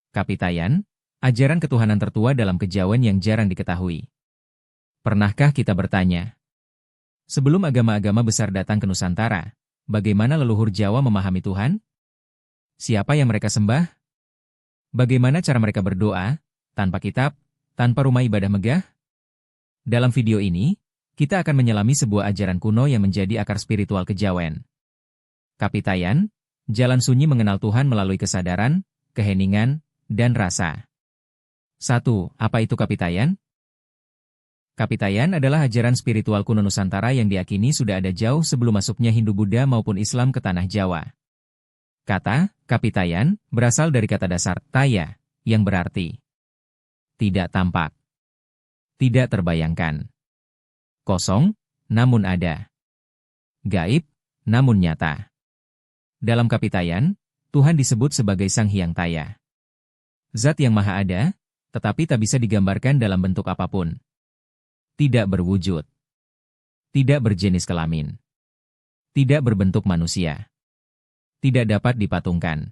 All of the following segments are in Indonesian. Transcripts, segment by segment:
Kapitayan, ajaran ketuhanan tertua dalam kejawen yang jarang diketahui. Pernahkah kita bertanya? Sebelum agama-agama besar datang ke Nusantara, bagaimana leluhur Jawa memahami Tuhan? Siapa yang mereka sembah? Bagaimana cara mereka berdoa, tanpa kitab, tanpa rumah ibadah megah? Dalam video ini, kita akan menyelami sebuah ajaran kuno yang menjadi akar spiritual kejawen. Kapitayan, jalan sunyi mengenal Tuhan melalui kesadaran, keheningan, dan rasa. 1. Apa itu Kapitayan? Kapitayan adalah ajaran spiritual kuno Nusantara yang diyakini sudah ada jauh sebelum masuknya Hindu-Buddha maupun Islam ke tanah Jawa. Kata Kapitayan berasal dari kata dasar taya, yang berarti tidak tampak, tidak terbayangkan, kosong, namun ada, gaib, namun nyata. Dalam Kapitayan, Tuhan disebut sebagai Sang Hyang Taya. Zat yang maha ada, tetapi tak bisa digambarkan dalam bentuk apapun. Tidak berwujud. Tidak berjenis kelamin. Tidak berbentuk manusia. Tidak dapat dipatungkan.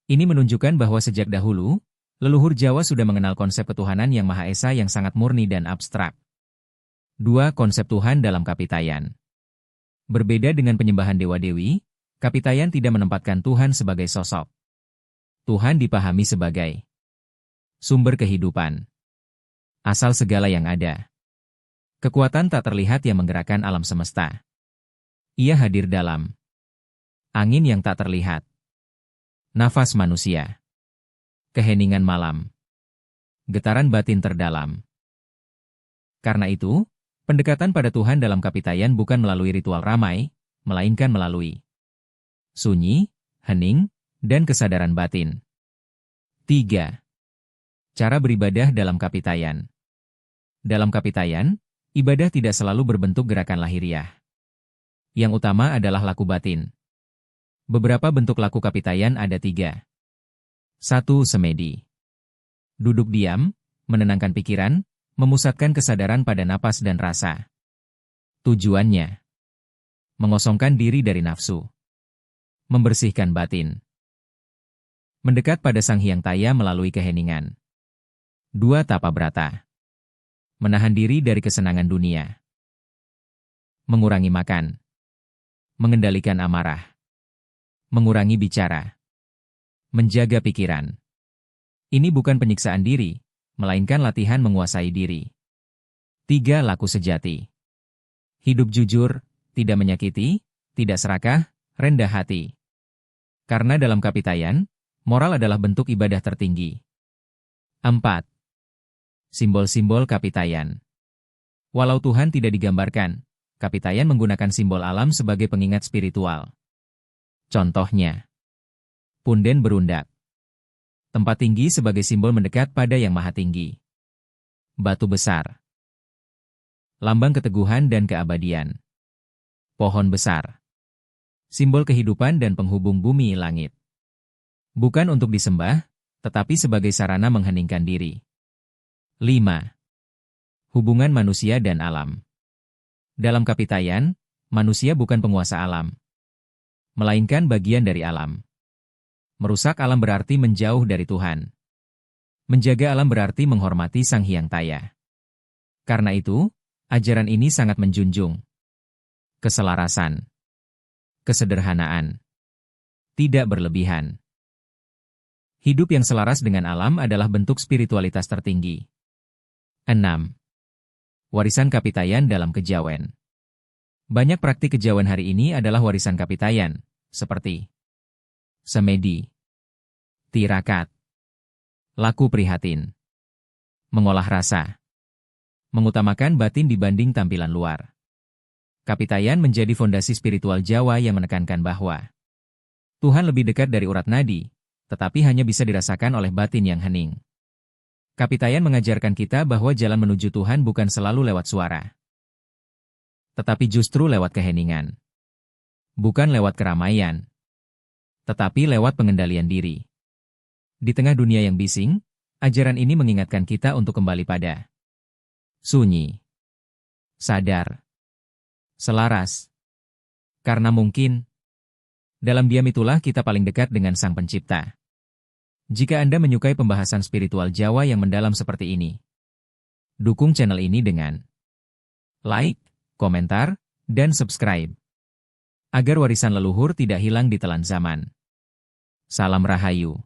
Ini menunjukkan bahwa sejak dahulu, leluhur Jawa sudah mengenal konsep ketuhanan yang Maha Esa yang sangat murni dan abstrak. 2. Konsep Tuhan dalam Kapitayan. Berbeda dengan penyembahan dewa-dewi, Kapitayan tidak menempatkan Tuhan sebagai sosok. Tuhan dipahami sebagai sumber kehidupan, asal segala yang ada. Kekuatan tak terlihat yang menggerakkan alam semesta. Ia hadir dalam angin yang tak terlihat, nafas manusia, keheningan malam, getaran batin terdalam. Karena itu, pendekatan pada Tuhan dalam Kapitayan bukan melalui ritual ramai, melainkan melalui sunyi, hening, dan kesadaran batin. 3. Cara beribadah dalam Kapitayan. Dalam Kapitayan, ibadah tidak selalu berbentuk gerakan lahiriah. Yang utama adalah laku batin. Beberapa bentuk laku Kapitayan ada 3. 1. Semedi. Duduk diam, menenangkan pikiran, memusatkan kesadaran pada napas dan rasa. Tujuannya mengosongkan diri dari nafsu, membersihkan batin, mendekat pada Sang Hyang Taya melalui keheningan. 2. Tapa Brata. Menahan diri dari kesenangan dunia, mengurangi makan, mengendalikan amarah, mengurangi bicara, menjaga pikiran. Ini bukan penyiksaan diri, melainkan latihan menguasai diri. 3. Laku sejati. Hidup jujur, tidak menyakiti, tidak serakah, rendah hati. Karena dalam Kapitayan, moral adalah bentuk ibadah tertinggi. 4. Simbol-simbol Kapitayan. Walau Tuhan tidak digambarkan, Kapitayan menggunakan simbol alam sebagai pengingat spiritual. Contohnya, punden berundak. Tempat tinggi sebagai simbol mendekat pada Yang Maha Tinggi. Batu besar. Lambang keteguhan dan keabadian. Pohon besar. Simbol kehidupan dan penghubung bumi langit. Bukan untuk disembah, tetapi sebagai sarana mengheningkan diri. 5. Hubungan manusia dan alam. Dalam Kapitayan, manusia bukan penguasa alam, melainkan bagian dari alam. Merusak alam berarti menjauh dari Tuhan. Menjaga alam berarti menghormati Sang Hyang Taya. Karena itu, ajaran ini sangat menjunjung keselarasan, kesederhanaan, tidak berlebihan. Hidup yang selaras dengan alam adalah bentuk spiritualitas tertinggi. 6. Warisan Kapitayan dalam kejawen. Banyak praktik kejawen hari ini adalah warisan Kapitayan, seperti semedi, tirakat, laku prihatin, mengolah rasa, mengutamakan batin dibanding tampilan luar. Kapitayan menjadi fondasi spiritual Jawa yang menekankan bahwa Tuhan lebih dekat dari urat nadi, tetapi hanya bisa dirasakan oleh batin yang hening. Kapitayan mengajarkan kita bahwa jalan menuju Tuhan bukan selalu lewat suara, tetapi justru lewat keheningan. Bukan lewat keramaian, tetapi lewat pengendalian diri. Di tengah dunia yang bising, ajaran ini mengingatkan kita untuk kembali pada sunyi, sadar, selaras. Karena mungkin, dalam diam itulah kita paling dekat dengan Sang Pencipta. Jika Anda menyukai pembahasan spiritual Jawa yang mendalam seperti ini, dukung channel ini dengan like, komentar, dan subscribe, agar warisan leluhur tidak hilang di telan zaman. Salam Rahayu.